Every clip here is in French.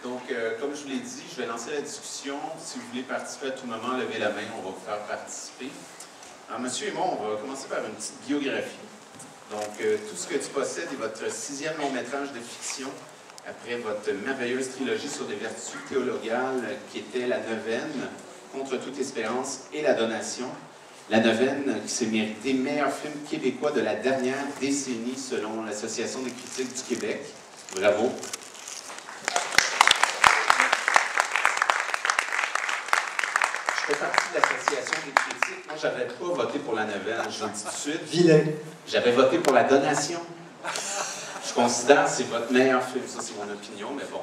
Donc, comme je vous l'ai dit, je vais lancer la discussion. Si vous voulez participer à tout moment, levez la main, on va vous faire participer. Alors, monsieur et moi, on va commencer par une petite biographie. Donc, tout ce que tu possèdes est votre 6e long-métrage de fiction, après votre merveilleuse trilogie sur des vertus théologales qui était La Neuvaine, Contre toute espérance et La Donation. La Neuvaine qui s'est méritée meilleur film québécois de la dernière décennie selon l'Association des critiques du Québec. Bravo. Je fais partie de l'Association des critiques. Moi, j'avais pas voté pour La Neuvaine, je vous le dis tout de suite. Vilain. J'avais voté pour La Donation. Je considère que c'est votre meilleur film. Ça, c'est mon opinion, mais bon,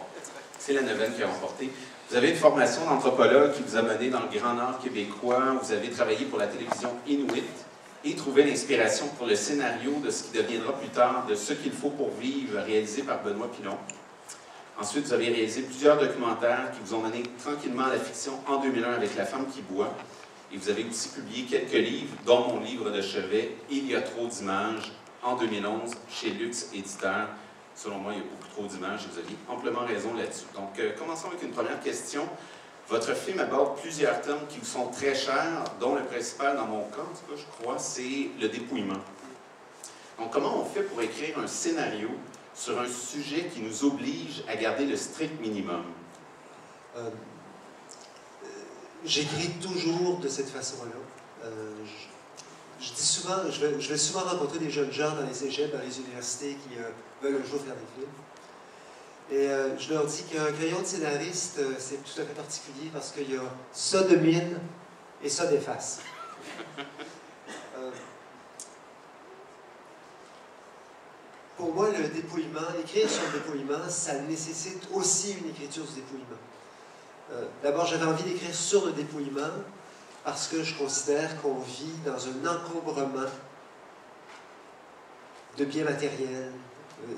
c'est La Neuvaine qui a remporté. Vous avez une formation d'anthropologue qui vous a mené dans le Grand Nord québécois. Vous avez travaillé pour la télévision Inuit et trouvé l'inspiration pour le scénario de ce qui deviendra plus tard de Ce qu'il faut pour vivre, réalisé par Benoît Pilon. Ensuite, vous avez réalisé plusieurs documentaires qui vous ont mené tranquillement à la fiction en 2001 avec La femme qui boit. Et vous avez aussi publié quelques livres, dont mon livre de chevet, Il y a trop d'images, en 2011, chez Luxe Éditeur. Selon moi, il y a beaucoup trop d'images et vous aviez amplement raison là-dessus. Donc, commençons avec une première question. Votre film aborde plusieurs thèmes qui vous sont très chers, dont le principal, dans mon cas, en tout cas, je crois, c'est le dépouillement. Donc, comment on fait pour écrire un scénario sur un sujet qui nous oblige à garder le strict minimum? J'écris toujours de cette façon-là. Je dis souvent, je vais souvent rencontrer des jeunes gens dans les cégeps, dans les universités qui veulent un jour faire des films. Et je leur dis qu'un crayon de scénariste, c'est tout à fait particulier parce qu'il y a ça de mine et ça d'efface. Pour moi, le dépouillement, écrire sur le dépouillement, ça nécessite aussi une écriture du dépouillement. D'abord, j'avais envie d'écrire sur le dépouillement parce que je considère qu'on vit dans un encombrement de biens matériels,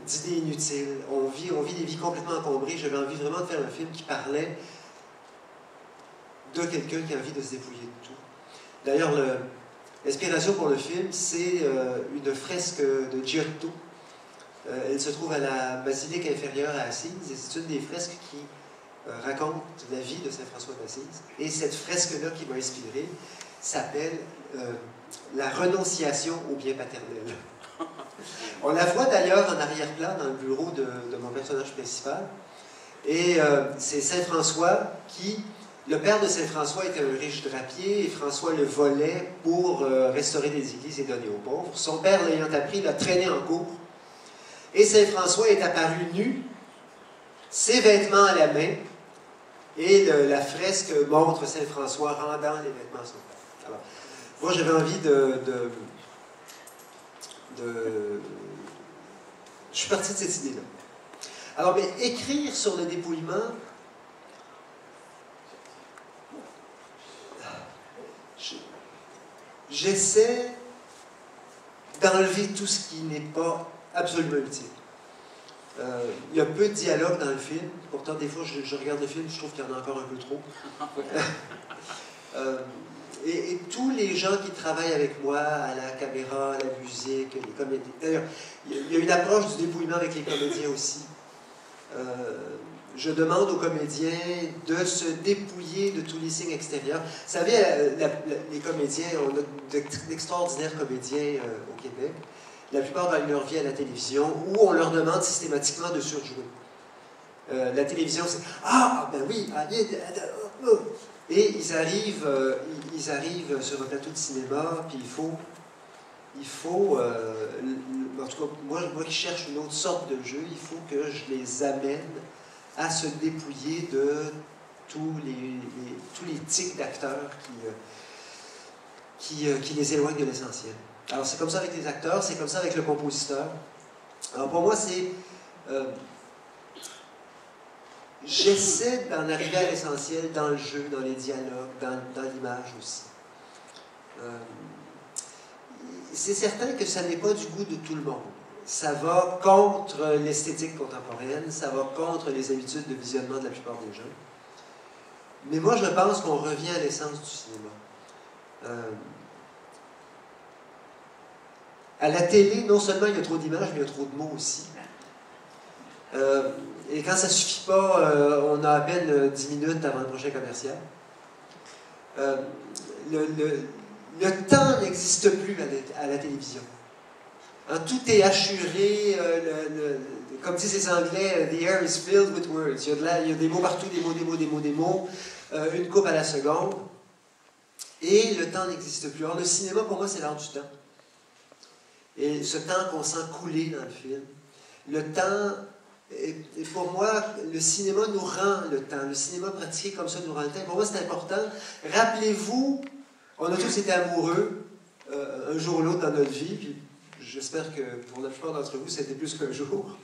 d'idées inutiles. On vit des vies complètement encombrées. J'avais envie vraiment de faire un film qui parlait de quelqu'un qui a envie de se dépouiller de tout. D'ailleurs, l'inspiration pour le film, c'est une fresque de Giotto. Elle se trouve à la basilique inférieure à Assise, et c'est une des fresques qui raconte la vie de Saint François d'Assise. Et cette fresque-là qui m'a inspiré s'appelle La renonciation au bien paternel. On la voit d'ailleurs en arrière-plan dans le bureau de mon personnage principal. Et c'est Saint François qui... Le père de Saint François était un riche drapier et François le volait pour restaurer des églises et donner aux pauvres. Son père, l'ayant appris, l'a traîné en cour. Et Saint François est apparu nu, ses vêtements à la main, et la fresque montre Saint François rendant les vêtements à son père. Alors, moi, j'avais envie Je suis parti de cette idée-là. Alors, mais écrire sur le dépouillement, j'essaie d'enlever tout ce qui n'est pas absolument utile. Il y a peu de dialogue dans le film. Pourtant, des fois, je regarde le film, je trouve qu'il y en a encore un peu trop. Et tous les gens qui travaillent avec moi, à la caméra, à la musique, les comédiens... D'ailleurs, il y a une approche du dépouillement avec les comédiens aussi. Je demande aux comédiens de se dépouiller de tous les signes extérieurs. Vous savez, les comédiens, on a d'extraordinaires comédiens au Québec. La plupart gagnent leur vie à la télévision, où on leur demande systématiquement de surjouer. La télévision, c'est « Ah, ben oui, et ils arrivent sur un plateau de cinéma, puis il faut en tout cas, moi qui cherche une autre sorte de jeu, il faut que je les amène à se dépouiller de tous les tics d'acteurs qui les éloignent de l'essentiel. Alors, c'est comme ça avec les acteurs, c'est comme ça avec le compositeur. Alors, pour moi, c'est... j'essaie d'en arriver à l'essentiel dans le jeu, dans les dialogues, dans l'image aussi. C'est certain que ça n'est pas du goût de tout le monde. Ça va contre l'esthétique contemporaine, ça va contre les habitudes de visionnement de la plupart des gens. Mais moi, je pense qu'on revient à l'essence du cinéma. À la télé, non seulement il y a trop d'images, mais il y a trop de mots aussi. Et quand ça ne suffit pas, on a à peine 10 minutes avant le prochain commercial. Le temps n'existe plus à la télévision. Hein, tout est assuré, comme disent les Anglais, the air is filled with words. Il y a des mots partout, des mots, une coupe à la seconde. Et le temps n'existe plus. Alors le cinéma, pour moi, c'est l'art du temps. Et ce temps qu'on sent couler dans le film, le temps, et pour moi, le cinéma nous rend le temps. Le cinéma pratiqué comme ça nous rend le temps. Pour moi, c'est important. Rappelez-vous, on a tous été amoureux un jour ou l'autre dans notre vie, puis j'espère que pour la plupart d'entre vous, c'était plus qu'un jour.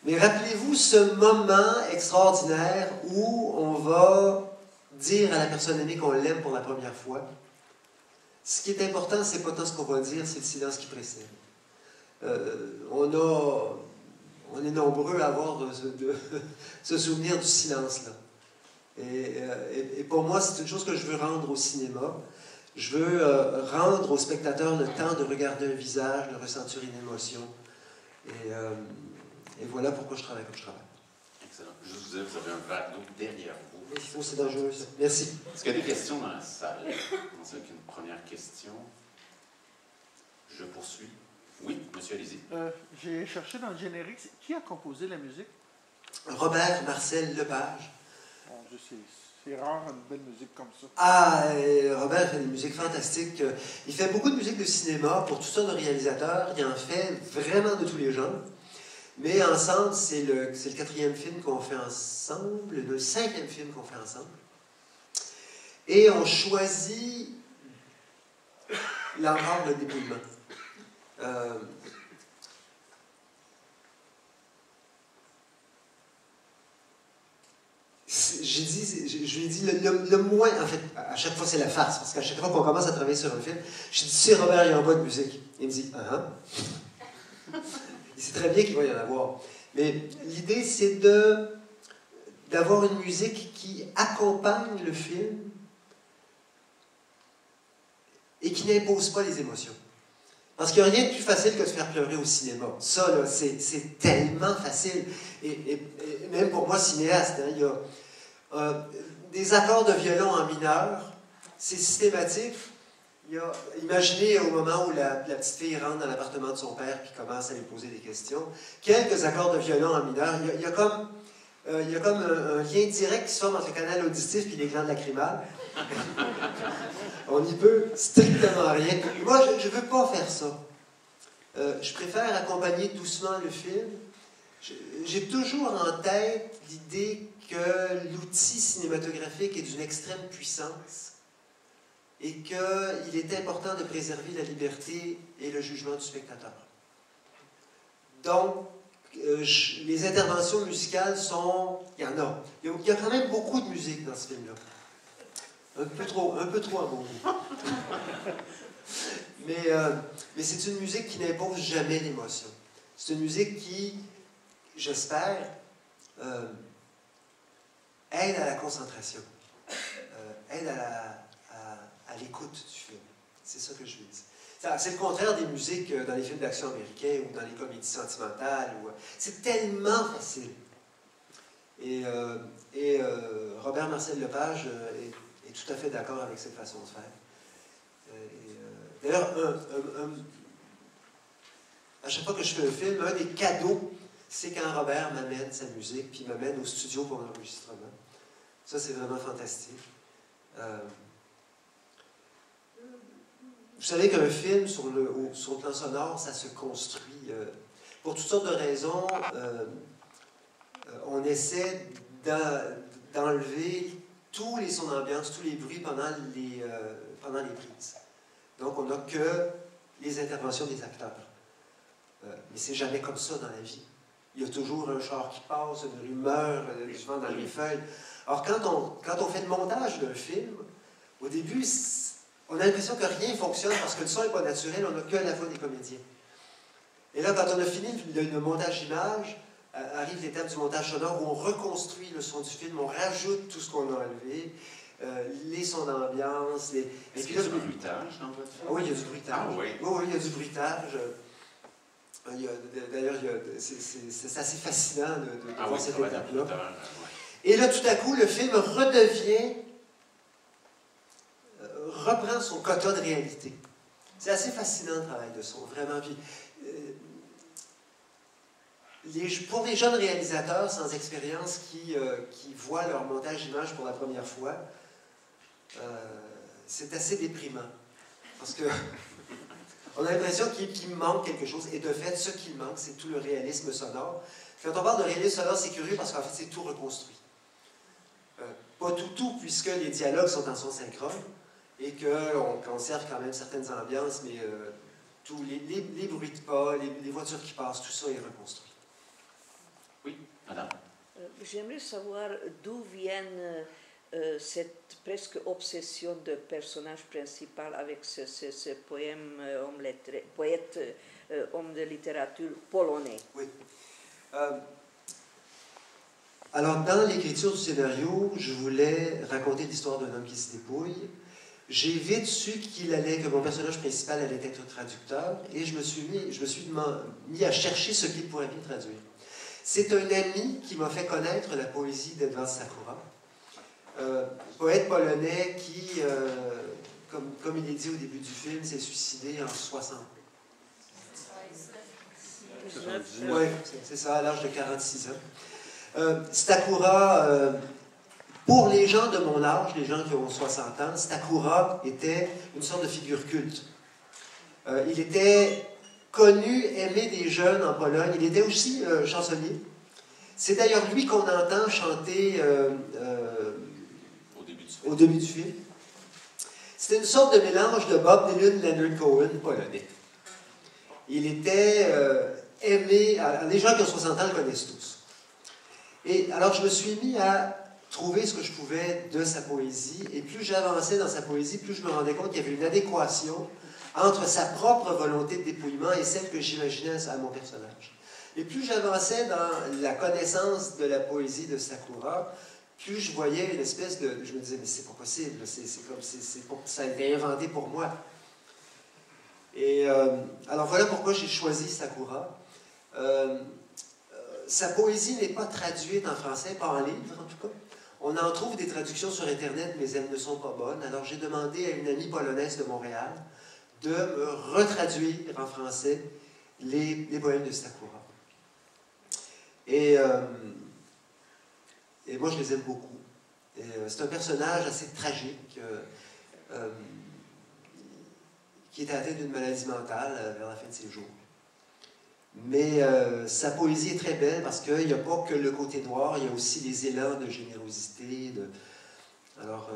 Mais rappelez-vous ce moment extraordinaire où on va dire à la personne aimée qu'on l'aime pour la première fois. Ce qui est important, c'est pas tant ce qu'on va dire, c'est le silence qui précède. On est nombreux à avoir ce souvenir du silence-là. Et pour moi, c'est une chose que je veux rendre au cinéma. Je veux rendre au spectateur le temps de regarder un visage, de ressentir une émotion. Et voilà pourquoi je travaille comme je travaille. Excellent. Juste vous dire, vous avez un verre d'eau derrière vous. Il faut, c'est dangereux, ça. Merci. Est-ce qu'il y a des questions dans la salle? On commence avec une première question. Je poursuis. Oui, monsieur, allez-y. J'ai cherché dans le générique, qui a composé la musique? Robert Marcel Lepage. Bon, c'est rare une belle musique comme ça. Ah, Robert fait des musiques fantastiques. Il fait beaucoup de musique de cinéma pour toutes sortes de réalisateurs. Il en fait vraiment de tous les genres. Mais ensemble, c'est le 4e film qu'on fait ensemble, le 5e film qu'on fait ensemble. Et on choisit, là encore, le dépouillement. Je lui ai dit le moins, en fait, à chaque fois c'est la farce, parce qu'à chaque fois qu'on commence à travailler sur un film, je dis, tu sais, Robert, il y a un bois de musique. Il me dit, Il sait très bien qu'il va y en avoir. Mais l'idée, c'est d'avoir une musique qui accompagne le film et qui n'impose pas les émotions. Parce qu'il n'y a rien de plus facile que de faire pleurer au cinéma. Ça, là, c'est tellement facile. Et même pour moi, cinéaste, hein, il y a des accords de violon en mineur, c'est systématique. Imaginez au moment où la petite fille rentre dans l'appartement de son père et commence à lui poser des questions. Quelques accords de violon en mineur, il y a comme un lien direct qui se forme entre le canal auditif et les glandes lacrymales. On n'y peut strictement rien. Moi, je ne veux pas faire ça. Je préfère accompagner doucement le film. J'ai toujours en tête l'idée que l'outil cinématographique est d'une extrême puissance et qu'il est important de préserver la liberté et le jugement du spectateur. Donc, les interventions musicales sont... Il y en a. Il y a quand même beaucoup de musique dans ce film-là. Un peu trop à mon goût. Mais c'est une musique qui n'impose jamais d'émotion. C'est une musique qui, j'espère, aide à la concentration, aide à l'écoute du film. C'est ça que je veux dire. C'est le contraire des musiques dans les films d'action américains ou dans les comédies sentimentales. C'est tellement facile. Et Robert Marcel Lepage est tout à fait d'accord avec cette façon de faire. D'ailleurs, à chaque fois que je fais un film, un des cadeaux, c'est quand Robert m'amène sa musique, puis m'amène au studio pour l'enregistrement. Ça, c'est vraiment fantastique. Vous savez qu'un film, sur le plan sonore, ça se construit. Pour toutes sortes de raisons, on essaie d'enlever tous les sons d'ambiance, tous les bruits pendant les prises. Donc, on n'a que les interventions des acteurs. Mais c'est jamais comme ça dans la vie. Il y a toujours un char qui passe, une rumeur, du vent dans les feuilles. Alors, quand on fait le montage d'un film, au début, on a l'impression que rien ne fonctionne parce que le son n'est pas naturel, on n'a que la voix des comédiens. Et là, quand on a fini le montage image, arrive l'étape du montage sonore où on reconstruit le son du film, on rajoute tout ce qu'on a enlevé, les sons d'ambiance. Est-ce qu'il y a du bruitage dans votre film? Oui, il y a du bruitage. Ah, oui. Oui, il y a du bruitage. D'ailleurs, c'est assez fascinant de Ah voir oui, cette travail étape-là. d'ordinateur, Et là, tout à coup, le film redevient, reprend son quota de réalité. C'est assez fascinant le travail de son, vraiment. Puis, pour les jeunes réalisateurs sans expérience qui voient leur montage d'image pour la première fois, c'est assez déprimant. Parce que on a l'impression qu'il manque quelque chose. Et de fait, ce qu'il manque, c'est tout le réalisme sonore. Quand on parle de réalisme sonore, c'est curieux parce qu'en fait, c'est tout reconstruit. Pas tout, puisque les dialogues sont en son synchrone et qu'on conserve quand même certaines ambiances, mais tous les bruits de pas, les voitures qui passent, tout ça est reconstruit. Oui, madame. J'aimerais savoir d'où viennent cette presque obsession de personnage principal avec ce poète, homme de littérature polonais. Oui. Alors, dans l'écriture du scénario, je voulais raconter l'histoire d'un homme qui se dépouille. J'ai vite su que mon personnage principal allait être traducteur, et je me suis mis à chercher ce qu'il pourrait bien traduire. C'est un ami qui m'a fait connaître la poésie d'Edward Sakura, poète polonais qui, comme il est dit au début du film, s'est suicidé en 60. Oui, c'est ça, à l'âge de 46 ans. Sakura, pour les gens de mon âge, les gens qui ont 60 ans, Sakura était une sorte de figure culte. Il était connu, aimé des jeunes en Pologne. Il était aussi chansonnier. C'est d'ailleurs lui qu'on entend chanter au début du film. C'était une sorte de mélange de Bob Dylan, Leonard Cohen polonais. Il était aimé, les gens qui ont 60 ans le connaissent tous. Et alors je me suis mis à trouver ce que je pouvais de sa poésie, et plus j'avançais dans sa poésie, plus je me rendais compte qu'il y avait une adéquation entre sa propre volonté de dépouillement et celle que j'imaginais à mon personnage. Et plus j'avançais dans la connaissance de la poésie de Sakura, plus je voyais une espèce de... Je me disais, mais c'est pas possible, ça a été inventé pour moi. Et alors voilà pourquoi j'ai choisi Sakura. Sa poésie n'est pas traduite en français, pas en livre en tout cas. On en trouve des traductions sur Internet, mais elles ne sont pas bonnes. Alors j'ai demandé à une amie polonaise de Montréal de me retraduire en français les poèmes de Sakura. Et moi, je les aime beaucoup. C'est un personnage assez tragique qui est atteint d'une maladie mentale vers la fin de ses jours. Mais sa poésie est très belle parce qu'il n'y a pas que le côté noir, il y a aussi des élans de générosité. Alors,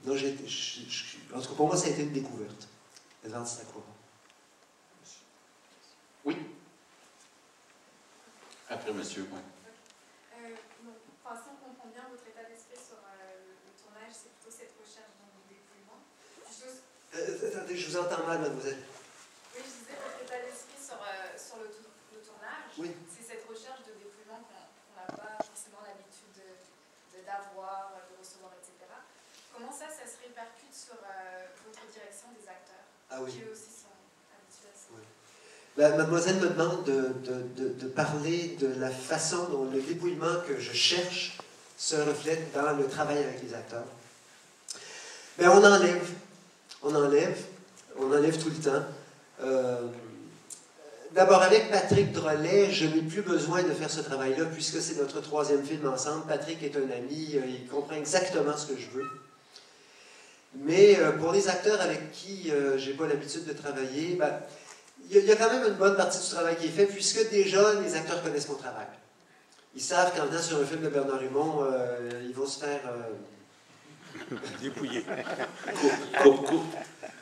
non, en tout cas, pour moi, ça a été une découverte. Edward Sakura. Oui. Après, monsieur, oui. Si on comprend bien votre état d'esprit sur le tournage, c'est plutôt cette recherche d'un dépouillement. Attendez, je vous entends mal, mademoiselle. Oui, je disais votre état d'esprit sur le tournage. Oui. C'est cette recherche de dépouillement qu'on n'a pas forcément l'habitude d'avoir, de recevoir, etc. Comment ça se répercute sur votre direction des acteurs, qui eux aussi sont habitués à ça? Oui. Mademoiselle me demande de parler de la façon dont le dépouillement que je cherche se reflète dans le travail avec les acteurs. Bien, on enlève tout le temps. D'abord, avec Patrick Drolet, je n'ai plus besoin de faire ce travail-là, puisque c'est notre troisième film ensemble. Patrick est un ami, il comprend exactement ce que je veux. Mais pour les acteurs avec qui je n'ai pas l'habitude de travailler, ben, il y a quand même une bonne partie du travail qui est fait, puisque déjà, les acteurs connaissent mon travail. Ils savent qu'en venant sur un film de Bernard Humont, ils vont se faire... dépouiller.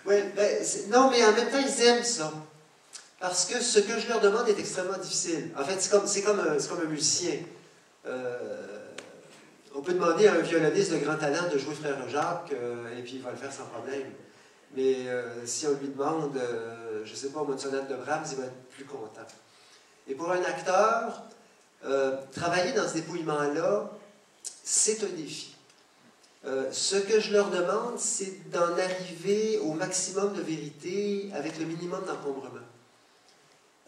Ouais, ben, non, mais en même temps, ils aiment ça. Parce que ce que je leur demande est extrêmement difficile. En fait, c'est comme un musicien. On peut demander à un violoniste de grand talent de jouer Frère Jacques, et puis il va le faire sans problème. Mais si on lui demande, je ne sais pas, une sonate de Brahms, il va être plus content. Et pour un acteur, travailler dans ce dépouillement-là, c'est un défi. Ce que je leur demande, c'est d'en arriver au maximum de vérité avec le minimum d'encombrement.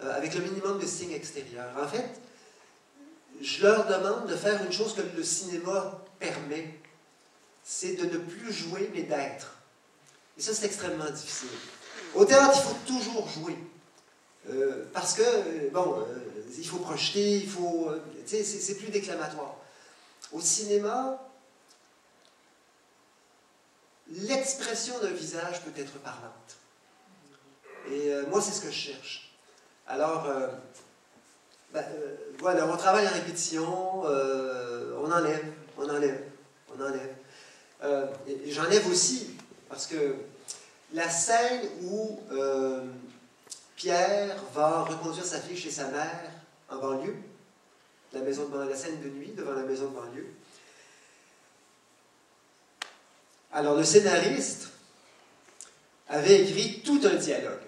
avec le minimum de signes extérieurs. En fait, je leur demande de faire une chose que le cinéma permet, c'est de ne plus jouer, mais d'être. Et ça, c'est extrêmement difficile. Au théâtre, il faut toujours jouer. Parce que, bon, il faut projeter, il faut... tu sais, c'est plus déclamatoire. Au cinéma, l'expression d'un visage peut être parlante. Et moi, c'est ce que je cherche. Alors, voilà, on travaille en répétition, on enlève. Et j'enlève aussi, parce que la scène où Pierre va reconduire sa fille chez sa mère en banlieue, la scène de nuit devant la maison de banlieue. Alors, le scénariste avait écrit tout un dialogue.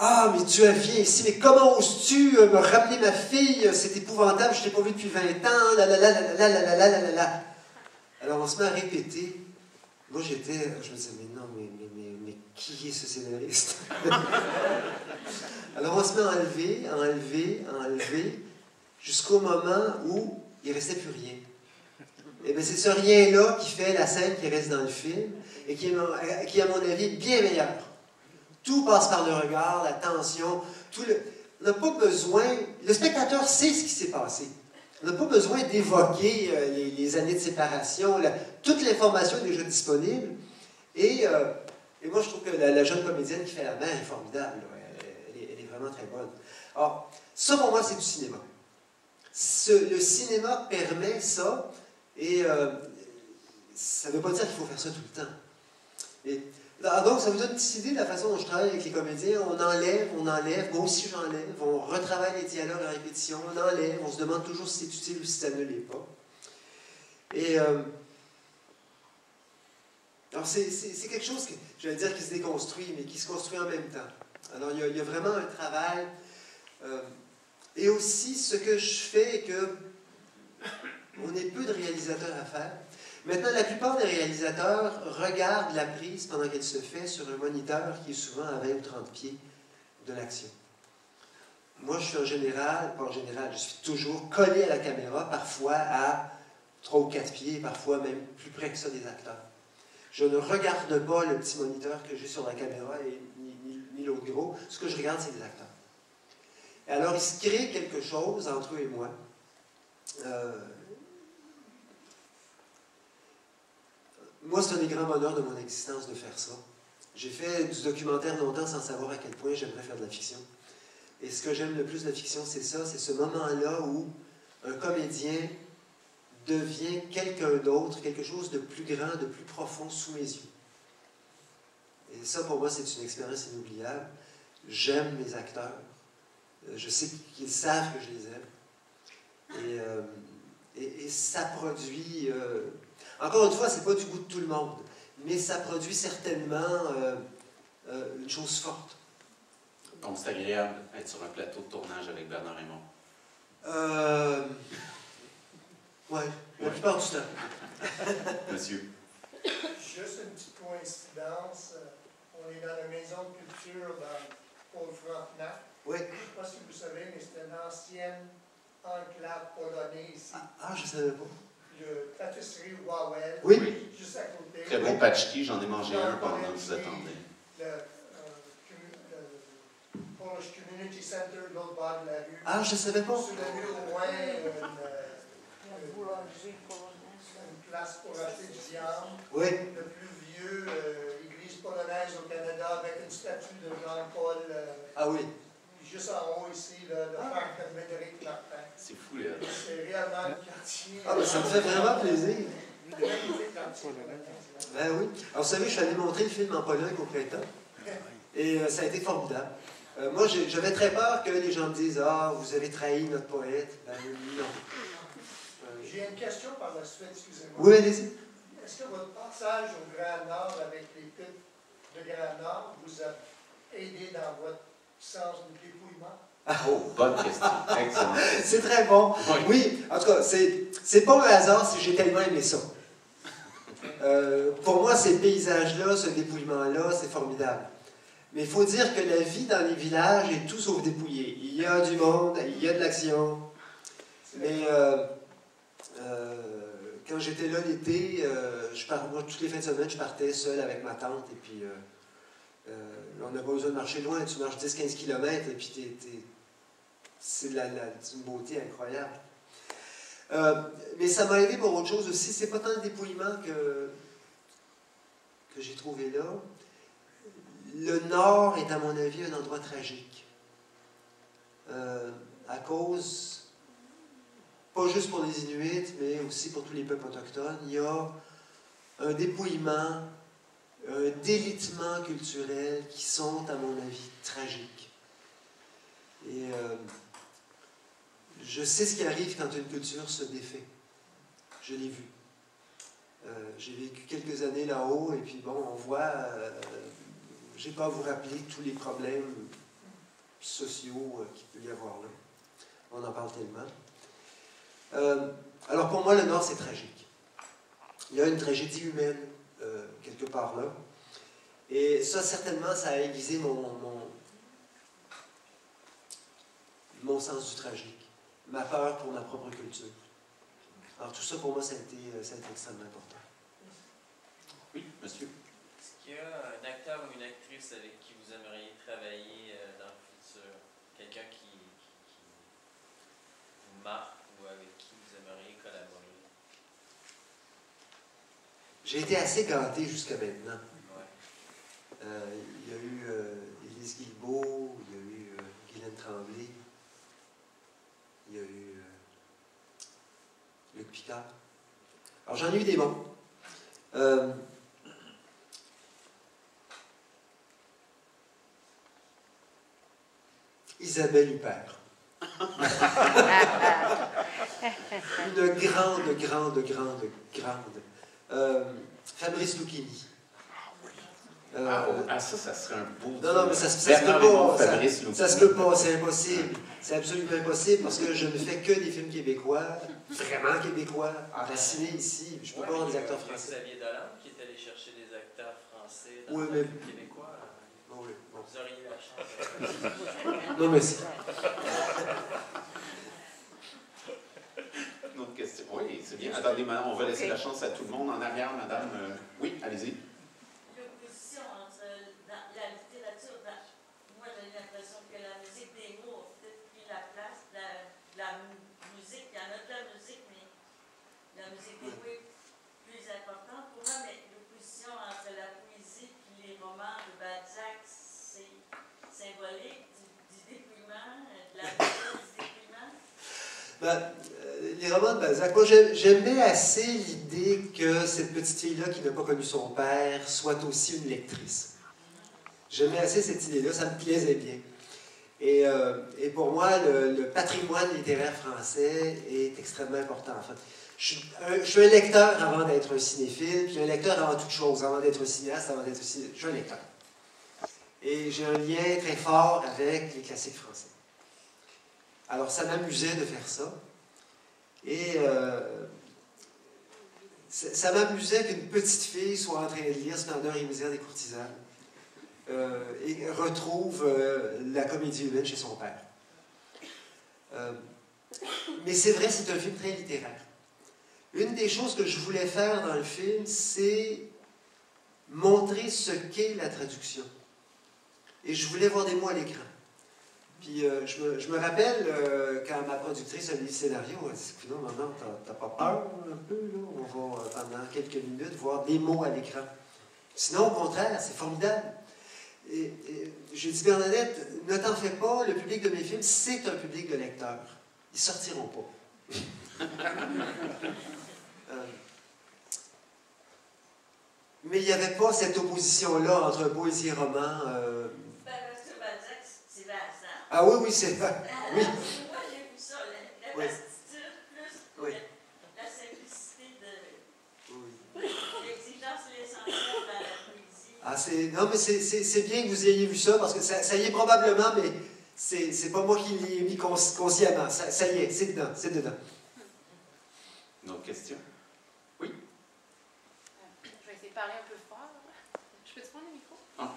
Ah, mais tu viens ici, mais comment oses-tu me ramener ma fille? C'est épouvantable, je ne t'ai pas vu depuis 20 ans, la la la la la la la la la la. Alors, on se met à répéter. Moi, je me disais, mais non, mais qui est ce scénariste? Alors, on se met à enlever, jusqu'au moment où il ne restait plus rien. Et bien, c'est ce rien-là qui fait la scène qui reste dans le film, et qui est, à mon avis, bien meilleure. Tout passe par le regard, la tension, on n'a pas besoin... Le spectateur sait ce qui s'est passé. On n'a pas besoin d'évoquer les années de séparation. Toute l'information est déjà disponible. Et moi, je trouve que la jeune comédienne qui fait la mère est formidable. Elle est vraiment très bonne. Alors, ça, pour moi, c'est du cinéma. Le cinéma permet ça, et ça ne veut pas dire qu'il faut faire ça tout le temps. Donc, ça vous donne une petite idée de la façon dont je travaille avec les comédiens. On enlève, moi aussi j'enlève, on retravaille les dialogues en répétition, on enlève, on se demande toujours si c'est utile ou si ça ne l'est pas. Et alors c'est quelque chose, j'allais dire, qui se déconstruit, mais qui se construit en même temps. Alors il y a vraiment un travail. Et aussi, ce que je fais est que on est peu de réalisateurs à faire. Maintenant, la plupart des réalisateurs regardent la prise pendant qu'elle se fait sur un moniteur qui est souvent à 20 ou 30 pieds de l'action. Moi, je suis pas en général, je suis toujours collé à la caméra, parfois à 3 ou 4 pieds, parfois même plus près que ça des acteurs. Je ne regarde pas le petit moniteur que j'ai sur la caméra, ni l'autre gros. Ce que je regarde, c'est les acteurs. Et alors, il se crée quelque chose entre eux et moi. Moi, c'est un des grands bonheurs de mon existence de faire ça. J'ai fait du documentaire longtemps sans savoir à quel point j'aimerais faire de la fiction. Et ce que j'aime le plus de la fiction, c'est ça, c'est ce moment-là où un comédien devient quelqu'un d'autre, quelque chose de plus grand, de plus profond sous mes yeux. Et ça, pour moi, c'est une expérience inoubliable. J'aime mes acteurs. Je sais qu'ils savent que je les aime. Et ça produit... Encore une fois, ce n'est pas du goût de tout le monde, mais ça produit certainement une chose forte. Donc, c'est agréable d'être sur un plateau de tournage avec Bernard Raymond. Oui, la plupart du temps. Monsieur. Juste une petite coïncidence. On est dans la maison de culture dans Paul-Frontenac. Oui. Je ne sais pas si vous savez, mais c'est une ancienne enclave polonaise ici. Ah, je ne savais pas. Le pâtisserie Wawel, oui. Juste à côté. Très bon patchki, j'en ai mangé un pendant que vous attendez. Le Polish Community Center, l'autre bord de la rue. Ah, je ne savais pas. Sur la rue, au moins, La boulangerie polonaise. une place pour acheter du viande. Oui. Le plus vieux église polonaise au Canada avec une statue de Jean-Paul. Ah oui. Juste en haut ici, le frère de Médéric Martin. C'est fou, là. C'est réellement le quartier. Ah, ben, ça me fait vraiment plaisir. Magnifique quartier. Ben oui. Alors, vous savez, je suis allé montrer le film en Pologne au printemps. Et ça a été formidable. Moi, j'avais très peur que les gens me disent « Ah, vous avez trahi notre poète. » Ben non. J'ai une question par la suite, excusez-moi. Oui, allez-y. Est-ce que votre passage au Grand Nord avec les pubs de Grand Nord vous a aidé dans votre sens de dépouillement? Oh, bonne question. Excellent. C'est très bon. Oui, en tout cas, c'est pas un hasard si j'ai tellement aimé ça. Pour moi, ces paysages-là, ce dépouillement-là, c'est formidable. Mais il faut dire que la vie dans les villages est tout sauf dépouillée. Il y a du monde, il y a de l'action. Mais quand j'étais là l'été, moi, toutes les fins de semaine, je partais seul avec ma tante. Et puis, on n'a pas besoin de marcher loin. Tu marches 10-15 km et puis c'est une beauté incroyable. Mais ça m'a aidé pour autre chose aussi. C'est pas tant le dépouillement que j'ai trouvé là. Le Nord est, à mon avis, un endroit tragique. À cause, pas juste pour les Inuits, mais aussi pour tous les peuples autochtones, il y a un dépouillement, un délitement culturel qui sont, à mon avis, tragiques. Et je sais ce qui arrive quand une culture se défait. Je l'ai vu. J'ai vécu quelques années là-haut, et puis bon, on voit, je n'ai pas à vous rappeler tous les problèmes sociaux qu'il peut y avoir là. On en parle tellement. Alors pour moi, le Nord, c'est tragique. Il y a une tragédie humaine, quelque part là. Et ça, certainement, ça a aiguisé mon sens du tragique, ma peur pour ma propre culture. Alors tout ça, pour moi, ça a été extrêmement important. Oui, monsieur. Est-ce qu'il y a un acteur ou une actrice avec qui vous aimeriez travailler dans le futur? Quelqu'un qui vous marque ou avec qui vous aimeriez collaborer? J'ai été assez gâté jusqu'à maintenant. Ouais. Il y a eu Élise Guilbeault, il y a eu Guylaine Tremblay, il y a eu Luc Picard. Alors j'en ai eu des bons. Isabelle Huppert. Une grande. Fabrice Lucchini. Ça serait un beau... Non, mais ça se peut pas, c'est impossible. C'est absolument impossible parce que je ne fais que des films québécois, vraiment québécois, enracinés ici. Je ne peux pas avoir des acteurs français. Xavier Dolan qui est allé chercher des acteurs français dans oui, le film québécois. Oui, bon. Vous auriez la chance. Non, merci. Une autre question. Oui, c'est bien. Attendez, madame, on va laisser la chance à tout le monde. En arrière, madame. Oui, allez-y. L'opposition entre la littérature, moi j'ai l'impression que la musique des mots a peut-être pris la place de la musique. Il y en a de la musique, mais la musique des mots est plus importante pour moi. Mais l'opposition entre la poésie et les romans de Balzac, c'est symbolique du dépouillement, de la musique du dépouillement. Les romans de Balzac, moi j'aimais assez l'idée que cette petite fille-là qui n'a pas connu son père soit aussi une lectrice. J'aimais assez cette idée-là, ça me plaisait bien. Et pour moi, le patrimoine littéraire français est extrêmement important. En fait, je suis un lecteur avant d'être un cinéphile, puis un lecteur avant toute chose, avant d'être un cinéaste, avant d'être aussi... Je suis un lecteur. Et j'ai un lien très fort avec les classiques français. Alors ça m'amusait de faire ça. Et ça m'amusait qu'une petite fille soit en train de lire Splendeur et misère des courtisanes et retrouve la comédie humaine chez son père. Mais c'est vrai, c'est un film très littéraire. Une des choses que je voulais faire dans le film, c'est montrer ce qu'est la traduction. Et je voulais voir des mots à l'écran. Puis je me rappelle, quand ma productrice a lu le scénario, elle a dit « Non, maman, t'as pas peur un peu, là? On va, pendant quelques minutes, voir des mots à l'écran. Sinon, au contraire, c'est formidable. » Et j'ai dit « Bernadette, ne t'en fais pas, le public de mes films, c'est un public de lecteurs. Ils sortiront pas. » Mais il n'y avait pas cette opposition-là entre poésie et roman. Ah oui, c'est vrai. Oui. Moi, j'ai vu ça, la vastitude plus la simplicité de l'exigence de l'essentiel dans la poésie. Non, mais c'est bien que vous ayez vu ça, parce que ça y est probablement, mais c'est pas moi qui l'ai mis consciemment. Ça y est, c'est dedans. Une autre question? Oui? Je vais essayer de parler un peu fort. Je peux te prendre le micro? Ah.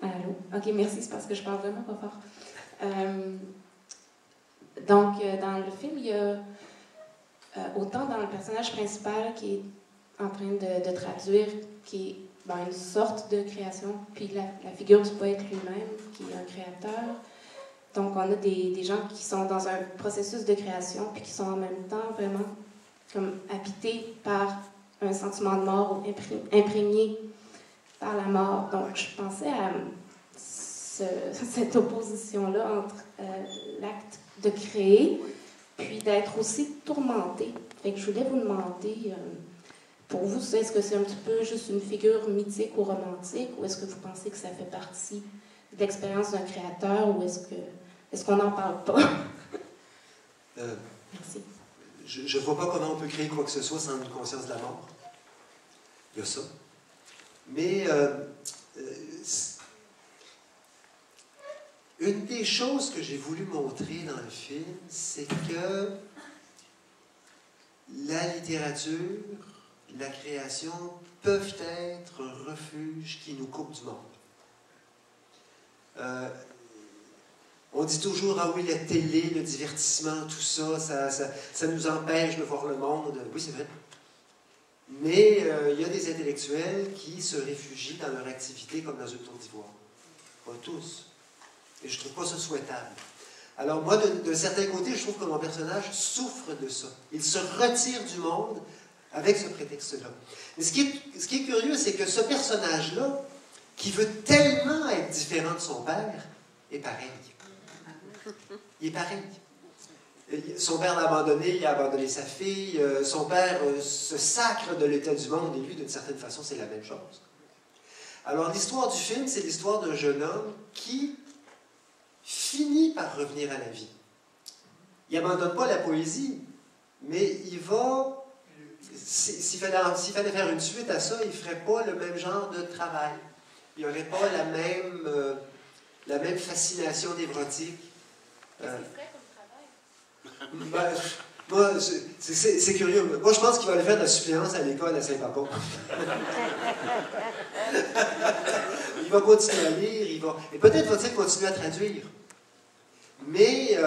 Allô? OK, merci, c'est parce que je parle vraiment pas fort. Donc, dans le film, il y a autant dans le personnage principal qui est en train de traduire, qui est une sorte de création, puis la figure du poète lui-même, qui est un créateur. Donc, on a des gens qui sont dans un processus de création, puis qui sont en même temps vraiment comme habités par un sentiment de mort ou imprégnés par la mort. Donc, je pensais à cette opposition-là entre l'acte de créer, puis d'être aussi tourmenté. Fait que je voulais vous demander, pour vous, est-ce que c'est un petit peu juste une figure mythique ou romantique, ou est-ce que vous pensez que ça fait partie de l'expérience d'un créateur, ou est-ce qu'on n'en parle pas? Merci. Je ne vois pas comment on peut créer quoi que ce soit sans une conscience de la mort. Il y a ça. Mais une des choses que j'ai voulu montrer dans le film, c'est que la littérature, la création peuvent être un refuge qui nous coupe du monde. On dit toujours, ah oui, la télé, le divertissement, tout ça, ça nous empêche de voir le monde. Oui, c'est vrai. Mais il y a des intellectuels qui se réfugient dans leur activité comme dans une tour d'ivoire. Pas tous. Et je ne trouve pas ça souhaitable. Alors moi, d'un certain côté, je trouve que mon personnage souffre de ça. Il se retire du monde avec ce prétexte-là. Mais ce qui est curieux, c'est que ce personnage-là, qui veut tellement être différent de son père, est pareil. Il est pareil. Son père l'a abandonné, il a abandonné sa fille, son père se sacre de l'état du monde, et lui, d'une certaine façon, c'est la même chose. Alors, l'histoire du film, c'est l'histoire d'un jeune homme qui finit par revenir à la vie. Il n'abandonne pas la poésie, mais il va... S'il fallait faire une suite à ça, il ne ferait pas le même genre de travail. Il n'y aurait pas la même fascination névrotique. C'est curieux. Moi, je pense qu'il va aller faire de la suppléance à l'école à Saint-Papa. Il va continuer à lire, et peut-être va-t-il continuer à traduire. Mais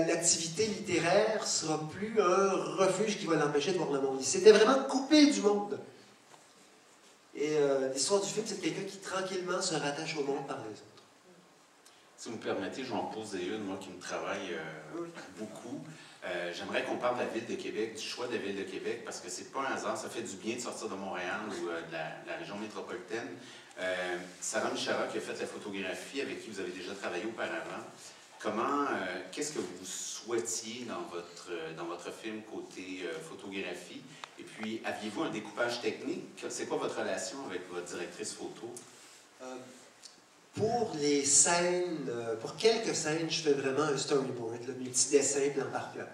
l'activité littéraire ne sera plus un refuge qui va l'empêcher de voir le monde. Il s'était vraiment coupé du monde. Et l'histoire du film, c'est quelqu'un qui tranquillement se rattache au monde par les autres. Si vous me permettez, je vais en poser une, moi, qui me travaille beaucoup. J'aimerais qu'on parle de la Ville de Québec, du choix de la Ville de Québec, parce que c'est pas un hasard, ça fait du bien de sortir de Montréal ou de la région métropolitaine. Sarah Michara, qui a fait la photographie, avec qui vous avez déjà travaillé auparavant, qu'est-ce que vous souhaitiez dans votre film côté photographie? Et puis, aviez-vous un découpage technique? C'est quoi votre relation avec votre directrice photo? Pour les scènes, pour quelques scènes, je fais vraiment un storyboard, le multi-dessin plan par plan.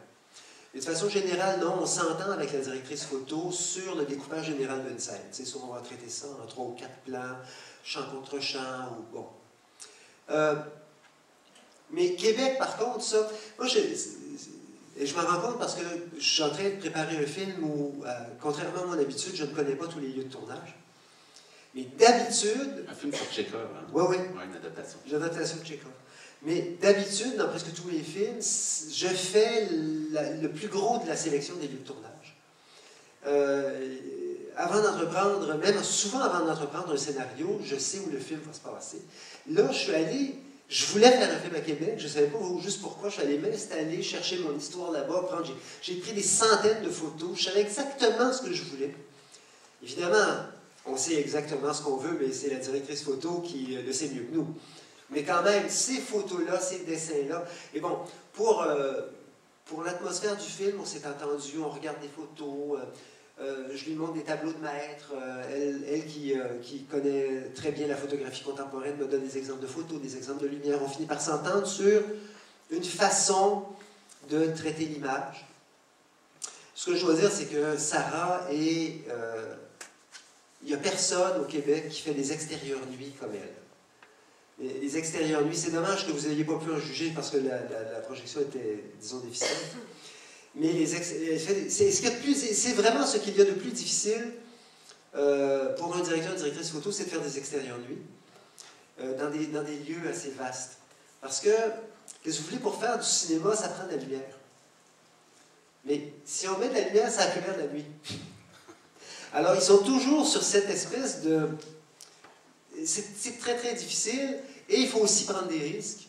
Et de façon générale, non, on s'entend avec la directrice photo sur le découpage général d'une scène. C'est sûr, on va traiter ça en 3 ou 4 plans, champ contre champ, ou bon. Mais Québec, par contre, ça, moi, je m'en rends compte parce que je suis en train de préparer un film où, contrairement à mon habitude, je ne connais pas tous les lieux de tournage. Mais d'habitude... Un film sur Tchekhov, hein? Oui, oui. Ouais, une adaptation. Une adaptation de Tchekhov. Mais d'habitude, dans presque tous mes films, je fais le plus gros de la sélection des lieux de tournage. Avant d'entreprendre, même souvent avant d'entreprendre un scénario, je sais où le film va se passer. Là, je voulais faire un film à Québec, je ne savais pas juste pourquoi, je suis allé m'installer, chercher mon histoire là-bas, j'ai pris des centaines de photos, je savais exactement ce que je voulais. Évidemment, on sait exactement ce qu'on veut, mais c'est la directrice photo qui le sait mieux que nous. Mais quand même, ces photos-là, ces dessins-là, et bon, pour l'atmosphère du film, on s'est entendu, on regarde des photos, je lui montre des tableaux de maître, elle qui connaît très bien la photographie contemporaine me donne des exemples de photos, des exemples de lumière, on finit par s'entendre sur une façon de traiter l'image. Ce que je dois dire, c'est que Sarah est... il n'y a personne au Québec qui fait des extérieurs nuits comme elle. Les extérieurs nuits, c'est dommage que vous n'ayez pas pu en juger parce que la projection était, disons, déficiente. Mais c'est vraiment ce qu'il y a de plus difficile pour un directeur, une directrice photo, c'est de faire des extérieurs nuits. dans des lieux assez vastes. Parce que, qu'est-ce que vous voulez, pour faire du cinéma, ça prend de la lumière. Mais si on met de la lumière, ça accélère la nuit. Alors, ils sont toujours sur cette espèce de... C'est très, très difficile. Et il faut aussi prendre des risques.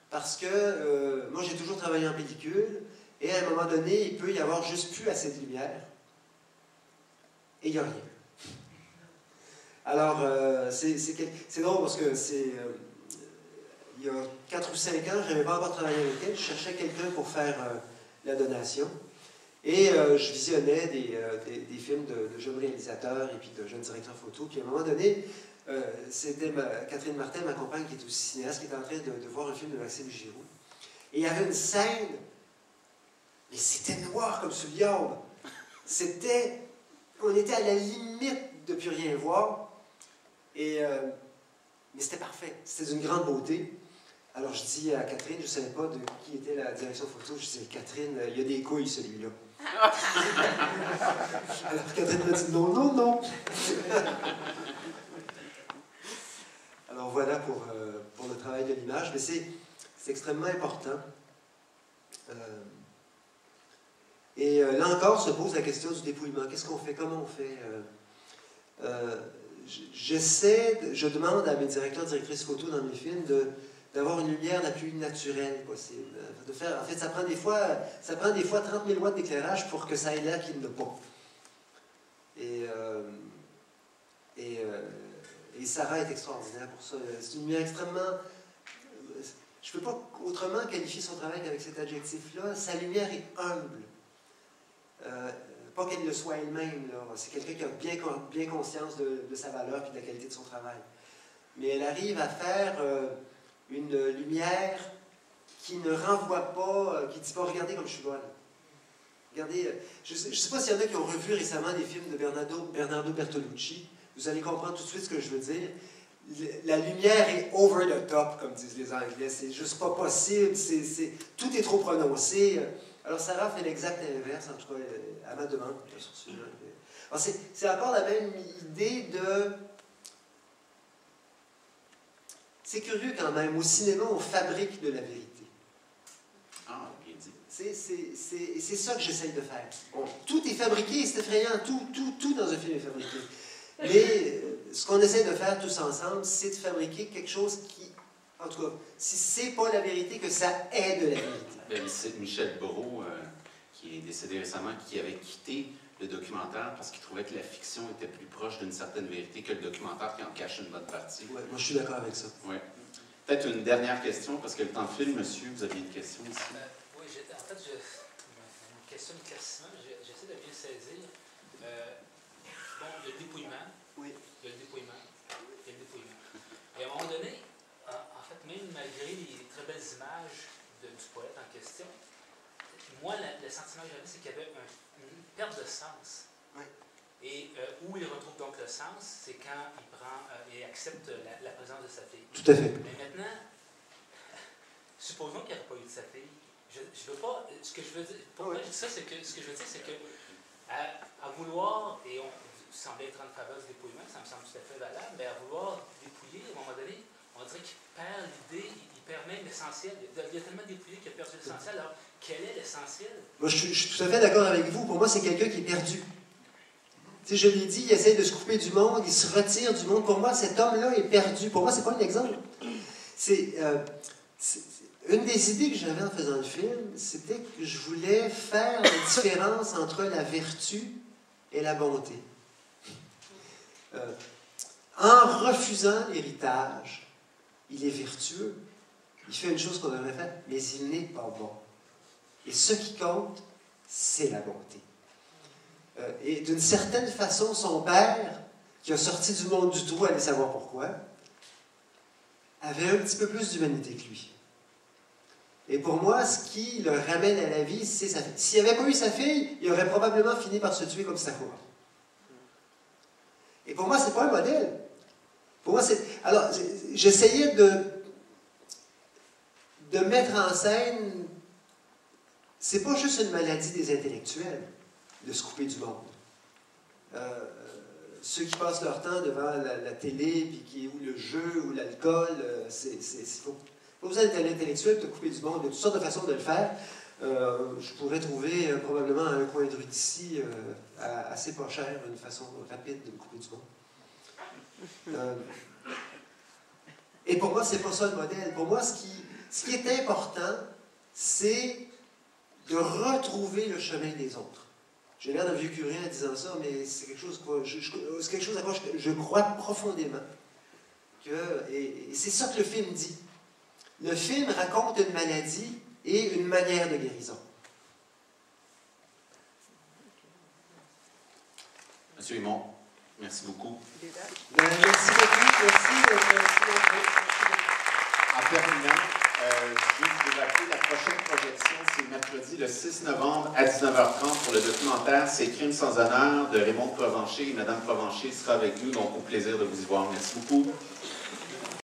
Parce que moi, j'ai toujours travaillé en pellicule. Et à un moment donné, il peut y avoir juste plus assez de lumière. Et il n'y a rien. Alors, c'est drôle parce que il y a 4 ou 5 ans, je n'avais pas encore travaillé avec elle. Je cherchais quelqu'un pour faire la donation. Et je visionnais des films de jeunes réalisateurs et puis de jeunes directeurs photo. Puis à un moment donné, c'était Catherine Martin, ma compagne, qui est aussi cinéaste, qui était en train de voir un film de Maxime Giroux. Et il y avait une scène, mais c'était noir comme sous l'ombre. On était à la limite de plus rien voir. Mais c'était parfait. C'était d'une grande beauté. Alors je dis à Catherine, je ne savais pas de qui était la direction photo, je dis, Catherine, il y a des couilles celui-là. Alors Catherine m'a dit, non, non, non. Alors voilà pour le travail de l'image, mais c'est extrêmement important. Et là encore se pose la question du dépouillement. Qu'est-ce qu'on fait? Comment on fait? Je demande à mes directeurs, directrices photo dans mes films d'avoir une lumière la plus naturelle possible. En fait, ça prend des fois 30 000 watts d'éclairage pour que ça ait l'air qu'il n'y en a pas. Et Sarah est extraordinaire pour ça. C'est une lumière extrêmement... Je ne peux pas autrement qualifier son travail qu'avec cet adjectif-là. Sa lumière est humble. Pas qu'elle le soit elle-même. C'est quelqu'un qui a bien conscience de sa valeur et de la qualité de son travail. Mais elle arrive à faire une lumière qui ne renvoie pas, qui ne dit pas « Regardez comme je suis bonne ». Regardez, je ne sais pas s'il y en a qui ont revu récemment des films de Bernardo Bertolucci. Vous allez comprendre tout de suite ce que je veux dire. La lumière est over the top, comme disent les Anglais. C'est juste pas possible. Tout est trop prononcé. Alors Sarah fait l'exact inverse, en tout cas, à ma demande. C'est encore la même idée de... C'est curieux quand même. Au cinéma, on fabrique de la vérité. Ah, bien dit. C'est ça que j'essaye de faire. Tout est fabriqué, c'est effrayant. Tout dans un film est fabriqué. Mais ce qu'on essaie de faire tous ensemble, c'est de fabriquer quelque chose qui, en tout cas, si c'est pas la vérité, que ça est de la vérité. Ben, c'est Michel Brault, qui est décédé récemment, qui avait quitté le documentaire parce qu'il trouvait que la fiction était plus proche d'une certaine vérité que le documentaire qui en cache une bonne partie. Ouais, moi je suis d'accord avec ça. Oui. Peut-être une dernière question, parce que le temps file, monsieur, vous aviez une question ici. Oui, en fait, une question de classement, j'essaie de bien saisir. Bon, il y a le dépouillement. Oui. Il y a le dépouillement. Il y a le dépouillement. Et à un moment donné, en fait, même malgré les très belles images du poète en question, moi, le sentiment que j'avais, c'est qu'il y avait une perte de sens. Oui. Et où il retrouve donc le sens, c'est quand il prend et accepte la présence de sa fille. Tout à fait. Mais maintenant, supposons qu'il n'y aurait pas eu de sa fille. Je veux pas. Ce que je veux dire, pourquoi je dis ça, c'est que ce que je veux dire, c'est que à vouloir, et on semblait être en faveur du dépouillement, ça me semble tout à fait valable, mais à vouloir dépouiller, à un moment donné, on dirait qu'il perd l'idée, il perd même l'essentiel. Il y a tellement dépouillé qu'il a perdu l'essentiel. Alors, quel est l'essentiel? Moi, je suis tout à fait d'accord avec vous. Pour moi, c'est quelqu'un qui est perdu. Tu sais, je l'ai dit, il essaie de se couper du monde, il se retire du monde. Pour moi, cet homme-là est perdu. Pour moi, c'est pas un exemple. Une des idées que j'avais en faisant le film, c'était que je voulais faire la différence entre la vertu et la bonté. En refusant l'héritage, il est vertueux. Il fait une chose qu'on devrait faire, mais il n'est pas bon. Et ce qui compte, c'est la bonté. Et d'une certaine façon, son père, qui a sorti du monde du trou, allez savoir pourquoi, avait un petit peu plus d'humanité que lui. Et pour moi, ce qui le ramène à la vie, c'est sa fille. S'il n'avait pas eu sa fille, il aurait probablement fini par se tuer comme Sakura. Et pour moi, c'est pas un modèle. Pour moi, c'est... Alors, j'essayais de mettre en scène... C'est pas juste une maladie des intellectuels, de se couper du monde. ceux qui passent leur temps devant la télé, puis ou le jeu, ou l'alcool, il faut pas besoin d'être intellectuel, de couper du monde, il y a toutes sortes de façons de le faire. Je pourrais trouver probablement à un coin de rue d'ici, assez pas cher, une façon rapide de couper du monde. Et pour moi, c'est pas ça le modèle. Pour moi, ce qui est important, c'est de retrouver le chemin des autres. J'ai l'air d'un vieux curé en disant ça, mais c'est quelque chose à quoi je crois profondément. Et c'est ça que le film dit. Le film raconte une maladie et une manière de guérison. Monsieur Himon, merci beaucoup. Merci beaucoup. Merci. En terminant, je vais vous rappeler la prochaine projection, c'est mercredi le 6 novembre à 19h30 pour le documentaire C'est Crimes sans honneur de Raymond Provencher. Et Madame Provencher sera avec nous, donc au plaisir de vous y voir. Merci beaucoup.